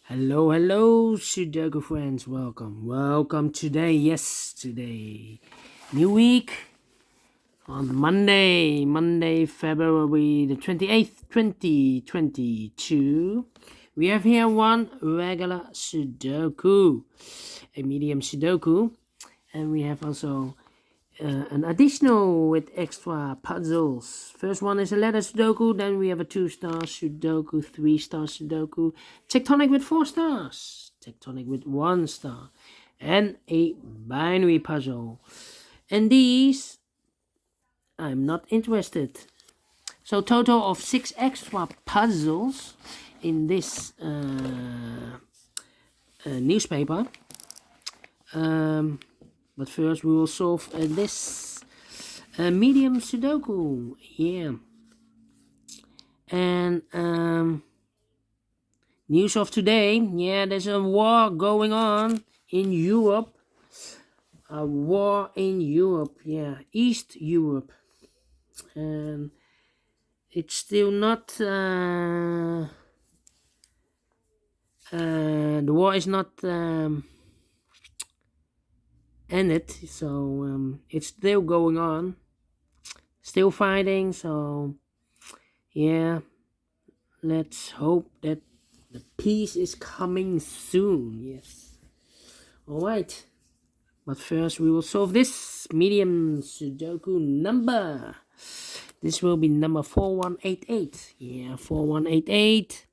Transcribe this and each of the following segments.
Hello, Sudoku friends. Welcome today. New week on Monday, February the 28th, 2022. We have here one regular Sudoku, a medium Sudoku, and we have also an additional with extra puzzles. First one is a letter Sudoku, then we have a 2-star Sudoku, 3-star Sudoku, tectonic with 4 stars, tectonic with 1 star, and a binary puzzle. And these, I'm not interested. So total of 6 extra puzzles in this newspaper. But first we will solve this medium Sudoku. Yeah. And news of today. Yeah, there's a war going on in Europe. A war in Europe. Yeah, East Europe. And it's still not... the war is not... ended, so it's still going on, still fighting. So yeah, let's hope that the peace is coming soon. Yes, all right, but first we will solve this medium Sudoku number. This will be number 4188. Yeah, 4188.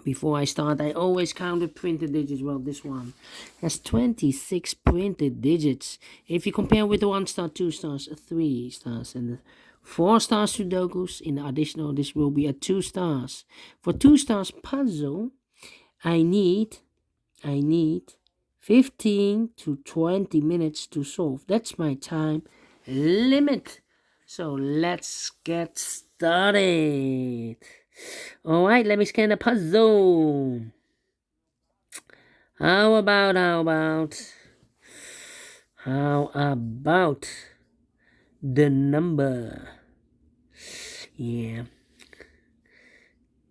Before I start, I always count the printed digits. Well, this one has 26 printed digits. If you compare with the 1 star, 2 stars, 3 stars, and the 4 star Sudokus, in additional, this will be a 2 stars. For 2 stars puzzle, I need 15 to 20 minutes to solve. That's my time limit. So let's get started. Alright, let me scan the puzzle. How about the number? Yeah.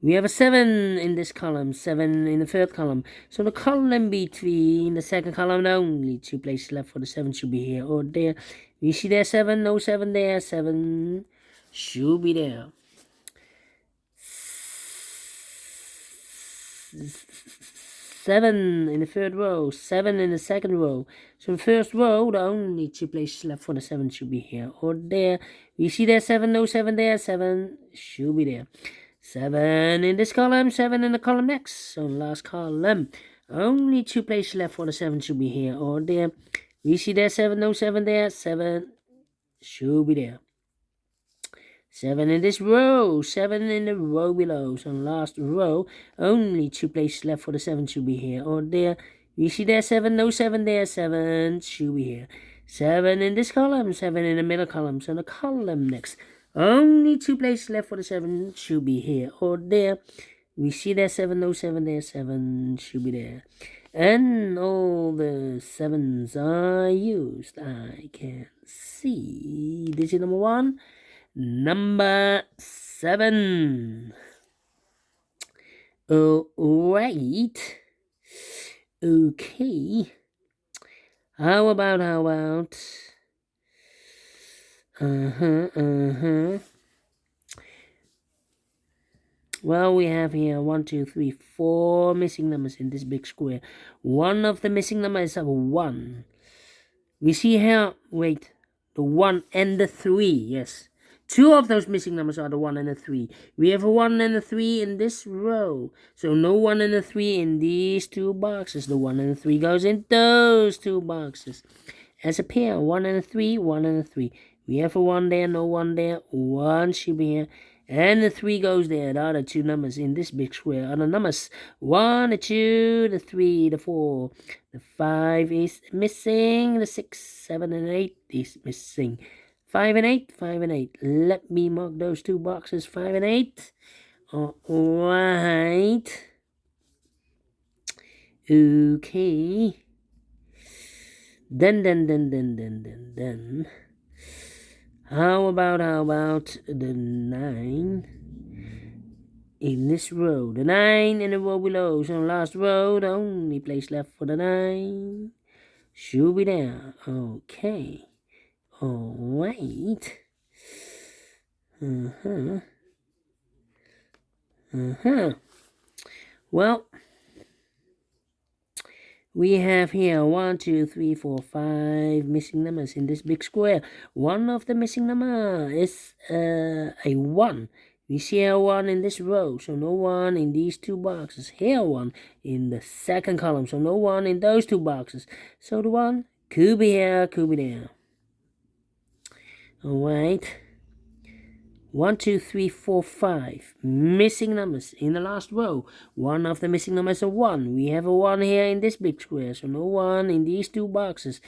We have a 7 in this column, 7 in the third column. So the column between the second column, only 2 places left for the 7 should be here or there. You see there 7, no 7 there, 7 should be there. 7 in the third row, 7 in the second row. So in the first row, the only 2 places left for the 7 should be here or there. You see there 7, no 7 there, 7 should be there. 7 in this column, 7 in the column next. So last column, only 2 places left for the 7 should be here or there. You see there 7, no 7 there, 7 should be there. 7 in this row, 7 in the row below. So last row, only 2 places left for the 7 should be here or there. You see there 7, no 7 there, 7 should be here. 7 in this column, 7 in the middle column. So the column next, only 2 places left for the 7 should be here or there. We see there 7, no 7 there, 7 should be there. And all the 7s are used. I can see digit number 1. Number 7. Alright. Okay. How about Well, we have here 1, 2, 3, 4 missing numbers in this big square. One of the missing numbers is a 1. We see here, wait, the 1 and the 3, yes. 2 of those missing numbers are the 1 and the 3. We have a 1 and a 3 in this row. So no 1 and a 3 in these 2 boxes. The 1 and the 3 goes in those 2 boxes. As a pair, 1 and a 3, 1 and a 3. We have a 1 there, no 1 there. 1 should be here. And the 3 goes there. The other 2 numbers in this big square are the numbers 1, the 2, the 3, the 4. The 5 is missing. The 6, 7, and 8 is missing. 5 and 8, 5 and 8. Let me mark those 2 boxes, 5 and 8. Alright. Okay. Then. How about the 9? in this row, the 9 in the row below. So last row, the only place left for the 9 should be there. Okay. Alright. Well, we have here 1, 2, 3, 4, 5 missing numbers in this big square. One of the missing number is a 1. We see a 1 in this row, so no 1 in these two boxes. Here 1 in the second column, so no 1 in those two boxes. So the 1 could be here, could be there. Alright. 1, 2, 3, 4, 5 missing numbers in the last row. One of the missing numbers is a 1. We have a 1 here in this big square, so no 1 in these two boxes.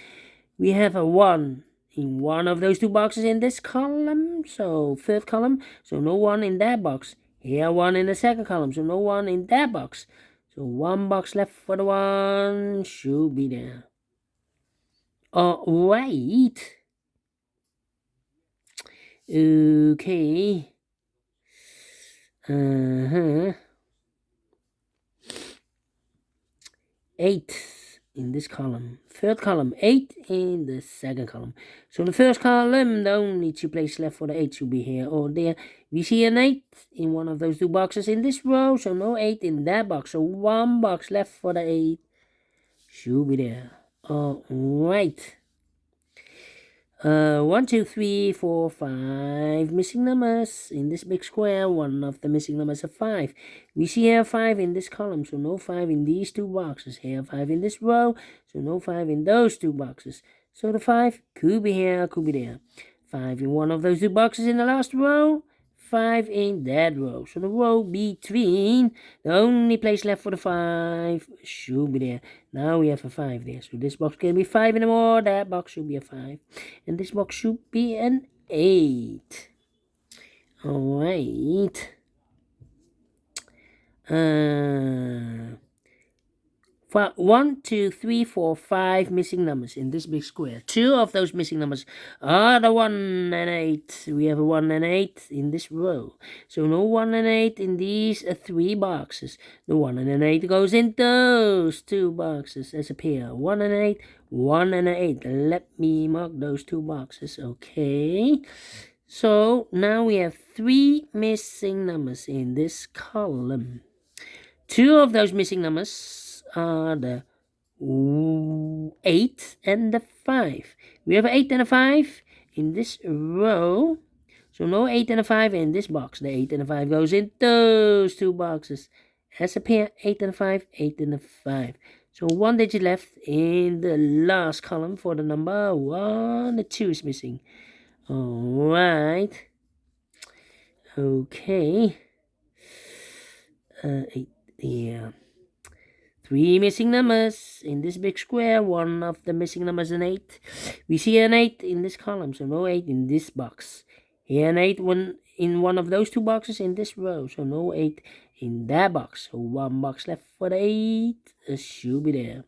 We have a 1 in one of those two boxes in this column, so third column, so no 1 in that box. Here 1 in the second column, so no 1 in that box. So one box left for the 1 should be there. Alright. Okay. 8 in this column. Third column, 8 in the second column. So the first column, the only two places left for the 8 should be here or there. We see an 8 in one of those two boxes in this row, so no 8 in that box. So one box left for the 8 should be there. Alright. 1, 2, 3, 4, 5 missing numbers in this big square. One of the missing numbers is 5. We see here 5 in this column, so no 5 in these two boxes. Here 5 in this row, so no 5 in those two boxes. So the 5 could be here, could be there. 5 in one of those two boxes in the last row. 5 in that row. So the row between, the only place left for the 5 should be there. Now we have a 5 there. So this box can be 5 anymore. That box should be a 5. And this box should be an 8. Alright. 1, 2, 3, 4, 5 missing numbers in this big square. 2 of those missing numbers are the 1 and 8. We have a 1 and 8 in this row. So no 1 and 8 in these 3 boxes. The 1 and an 8 goes in those 2 boxes as a pair. 1 and 8, 1 and an 8. Let me mark those 2 boxes. Okay. So now we have 3 missing numbers in this column. 2 of those missing numbers are the 8 and the 5. We have an 8 and a 5 in this row. So no 8 and a 5 in this box. The 8 and a 5 goes in those 2 boxes. As a pair, 8 and a 5, 8 and a 5. So 1 digit left in the last column for the number 1. The 2 is missing. Alright. Okay. 8, yeah. 3 missing numbers in this big square. One of the missing numbers is an 8. We see an 8 in this column, so no 8 in this box. Here an 8 in one of those 2 boxes in this row, so no 8 in that box. So 1 box left for the 8. It should be there.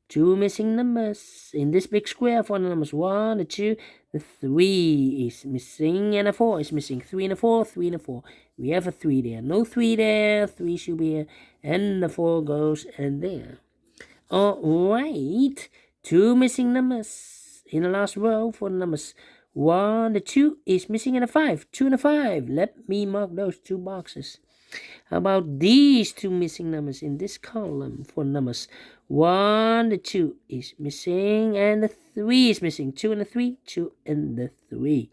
2 missing numbers in this big square for the numbers 1, the 2, the 3 is missing, and a 4 is missing. 3 and a 4, 3 and a 4. We have a 3 there. No 3 there. 3 should be here. And the 4 goes in there. Alright. 2 missing numbers in the last row for the numbers 1, the 2 is missing, and a 5. 2 and a 5. Let me mark those 2 boxes. How about these 2 missing numbers in this column for numbers 1, the 2 is missing, and the 3 is missing. 2 and the 3, 2 and the 3.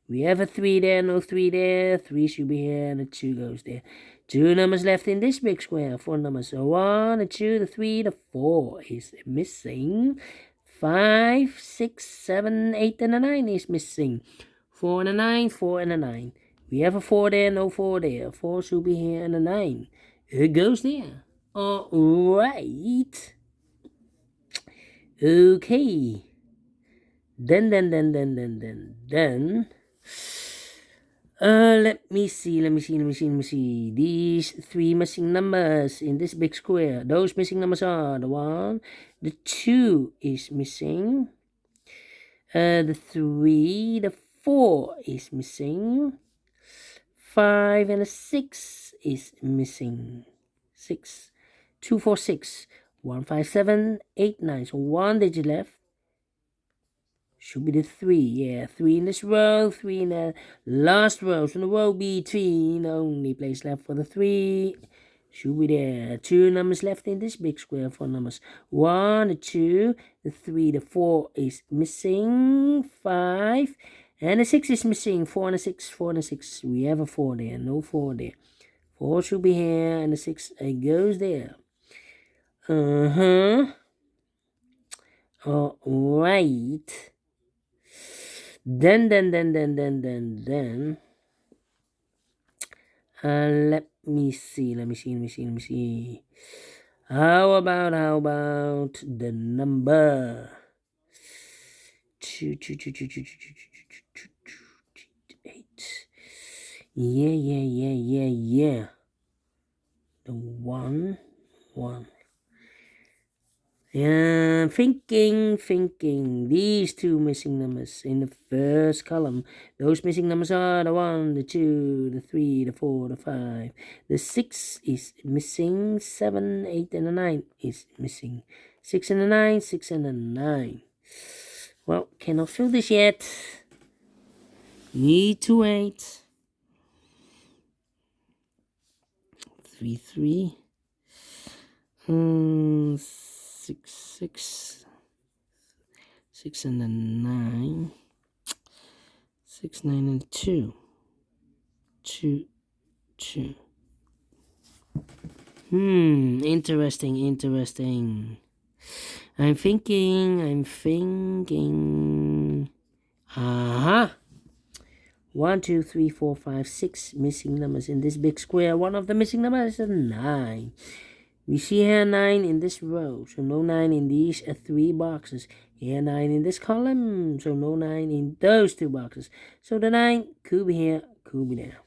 We have a 3 there, no 3 there. 3 should be here, and the 2 goes there. 2 numbers left in this big square for numbers 1, the 2, the 3, the 4 is missing. 5, 6, 7, 8, and a 9 is missing. 4 and a 9, 4 and a 9. We have a 4 there, no 4 there. 4 should be here, and a 9. It goes there. Alright. Okay. Then. Let me see. These 3 missing numbers in this big square. Those missing numbers are the 1, the 2 is missing. The 3, the 4 is missing. 5 and a 6 is missing. 6. 2, 4, 6. 1, 5, 7, 8, 9. So one digit left. Should be the 3. Yeah, 3 in this row, 3 in the last row. So the row between, only place left for the 3. Should be there. 2 numbers left in this big square for numbers 1, the 2, the 3, the 4 is missing. 5. And the 6 is missing. 4 and a 6, 4 and a 6. We have a 4 there. No 4 there. 4 should be here. And the 6 goes there. Alright. Then. Let me see. How about the number 2, 8. Yeah. The 1. Yeah, thinking. These 2 missing numbers in the first column. Those missing numbers are the 1, the 2, the 3, the 4, the 5. The 6 is missing. 7, 8, and the 9 is missing. 6 and the 9, 6 and the 9. Well, cannot fill this yet. Need to wait. 3, 3. 6 and a 9. 6, 9 and 2. 2. Interesting. I'm thinking. 1, 2, 3, 4, 5, 6 missing numbers in this big square. One of the missing numbers is a 9. We see here 9 in this row, so no 9 in these 3 boxes. Here 9 in this column, so no 9 in those 2 boxes. So the 9 could be here, could be there.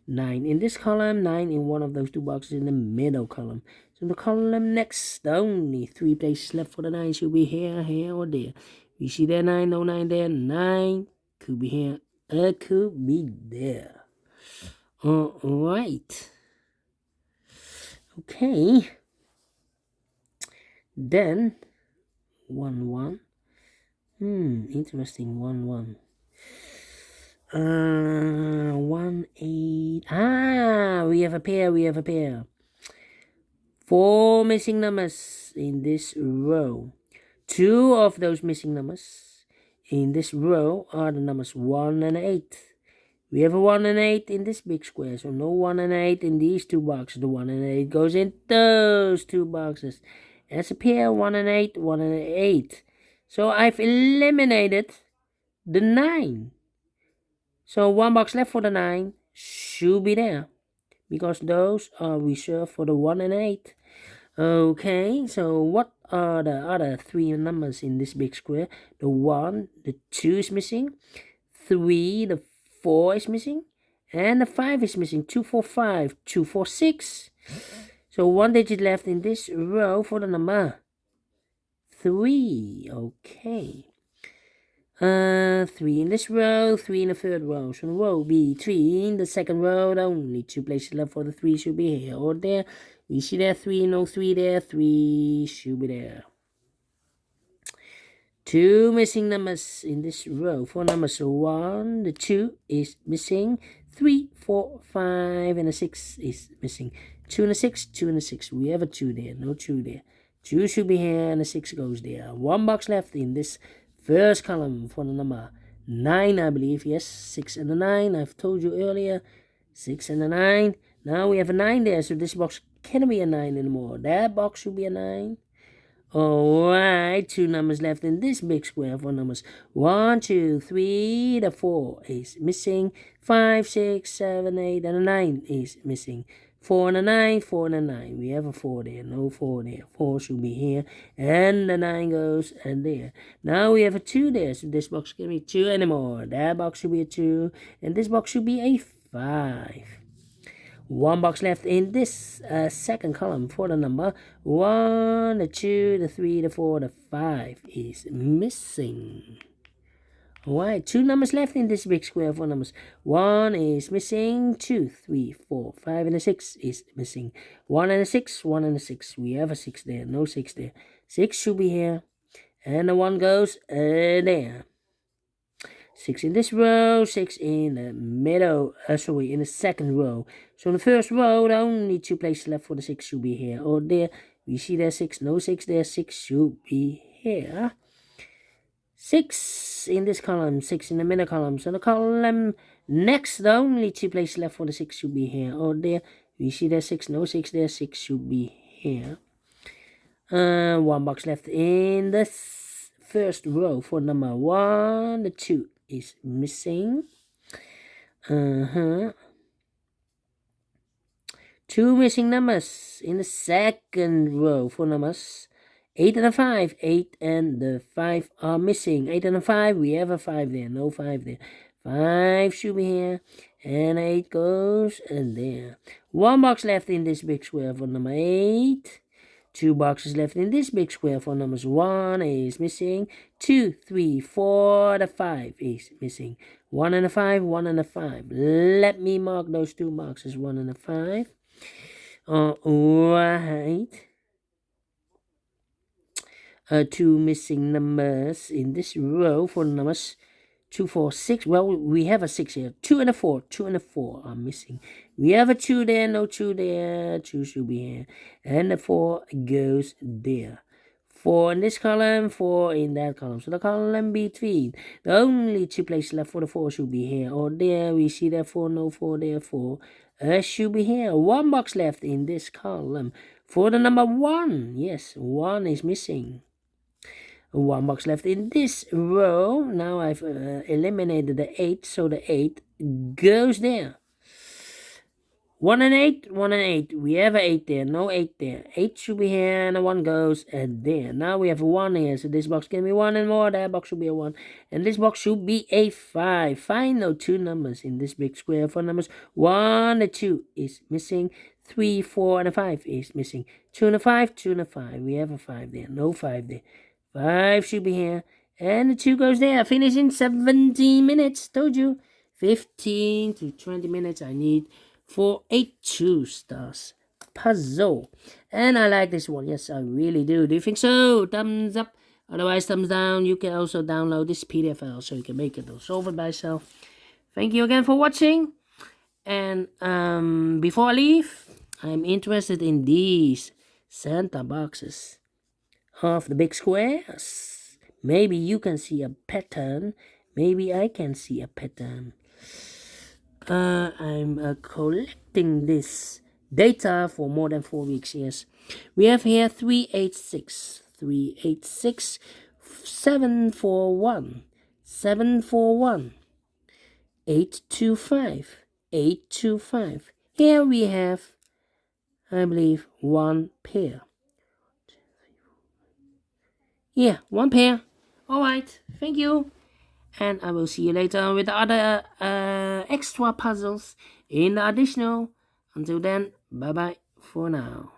9 in this column, 9 in one of those 2 boxes in the middle column. So the column next, only 3 places left for the 9 should be here, or there. We see there 9, no 9 there. 9 could be here, could be there. Alright. Okay. Then 1, 1. Interesting. 1, 1. 1, 8. We have a pair. 4 missing numbers in this row. 2 of those missing numbers in this row are the numbers 1 and 8. We have a 1 and 8 in this big square, so no 1 and 8 in these 2 boxes. The 1 and 8 goes in those 2 boxes. As a pair, 1 and 8, 1 and 8. So I've eliminated the 9. So 1 box left for the 9 should be there, because those are reserved for the 1 and 8. Okay, so what are the other 3 numbers in this big square? The 1, the 2 is missing. 3, the 4 is missing, and the 5 is missing. 2, 4, 5, 2, 4, 6. So 1 digit left in this row for the number 3. Okay. 3 in this row, 3 in the third row. So the row between the second row, the only 2 places left for the 3 should be here or there. We see there 3, no 3 there. 3 should be there. 2 missing numbers in this row. 4 numbers. So 1, the 2 is missing. 3, 4, 5, and the 6 is missing. 2 and a 6, 2 and a 6. We have a 2 there, no 2 there. 2 should be here, and the 6 goes there. 1 box left in this first column for the number 9, I believe. Yes, 6 and a 9. I've told you earlier. 6 and a 9. Now we have a 9 there, so this box can't be a 9 anymore. That box should be a 9. Alright, 2 numbers left in this big square for numbers 1, 2, 3. The 4 is missing. 5, 6, 7, 8, and a 9 is missing. 4 and a 9, 4 and a 9. We have a 4 there, no 4 there. 4 should be here, and the 9 goes and there. Now we have a 2 there, so this box can't be 2 anymore. That box should be a 2, and this box should be a 5. 1 box left in this second column for the number 1, the 2, the 3, the 4, the 5 is missing. Alright, 2 numbers left in this big square for numbers. 1 is missing, 2, 3, 4, 5, and a 6 is missing. 1 and a 6, 1 and a 6. We have a 6 there, no 6 there. 6 should be here, and the 1 goes there. 6 in this row, 6 in the middle, in the second row. So in the first row, the only 2 places left for the 6 should be here or there. We see there 6, no 6 there, 6 should be here. 6 in this column, 6 in the middle column. So the column next, the only 2 places left for the 6 should be here or there. We see there 6, no 6 there, 6 should be here. 1 box left in the first row for number 1. The 2 is missing. 2 missing numbers in the second row for numbers 8 and a 5. 8 and the 5 are missing. 8 and a 5, we have a 5 there, no 5 there. 5 should be here, and 8 goes and there. 1 box left in this big square for number 8. 2 boxes left in this big square for numbers 1 is missing. 2, 3, 4, the 5 is missing. 1 and a 5, 1 and a 5. Let me mark those 2 boxes, 1 and a 5. Alright. 2 missing numbers in this row for numbers 2, 4, 6. Well, we have a 6 here. 2 and a 4. 2 and a 4 are missing. We have a 2 there, no 2 there. 2 should be here. And the 4 goes there. 4 in this column, 4 in that column. So the column between, the only 2 places left for the 4 should be here or there. We see that 4, no 4 there, 4 should be here. 1 box left in this column for the number 1. Yes, 1 is missing. 1 box left in this row. Now I've eliminated the 8, so the 8 goes there. 1 and 8, 1 and 8. We have an 8 there, no 8 there. 8 should be here, and the 1 goes there. Now we have a 1 here, so this box can be 1 and more. That box should be a 1, and this box should be a 5. Find no 2 numbers in this big square for numbers 1. The 2 is missing. 3, 4, and a 5 is missing. 2 and a 5, 2 and a 5. We have a 5 there, no 5 there. 5 should be here, and the 2 goes there. Finish in 17 minutes. Told you, 15 to 20 minutes I need for a 2 stars puzzle. And I like this one. Yes, I really do. Do you think so? Thumbs up. Otherwise, thumbs down. You can also download this PDF file so you can make it or solve it by yourself. Thank you again for watching. And before I leave, I'm interested in these Santa boxes of the big squares. Maybe you can see a pattern. Maybe I can see a pattern. I'm collecting this data for more than 4 weeks. Yes, we have here 386, 386, 741, 741, 825, 825. Here we have, I believe, 1 pair. Yeah, 1 pair. Alright, thank you. And I will see you later with the other extra puzzles in the additional. Until then, bye-bye for now.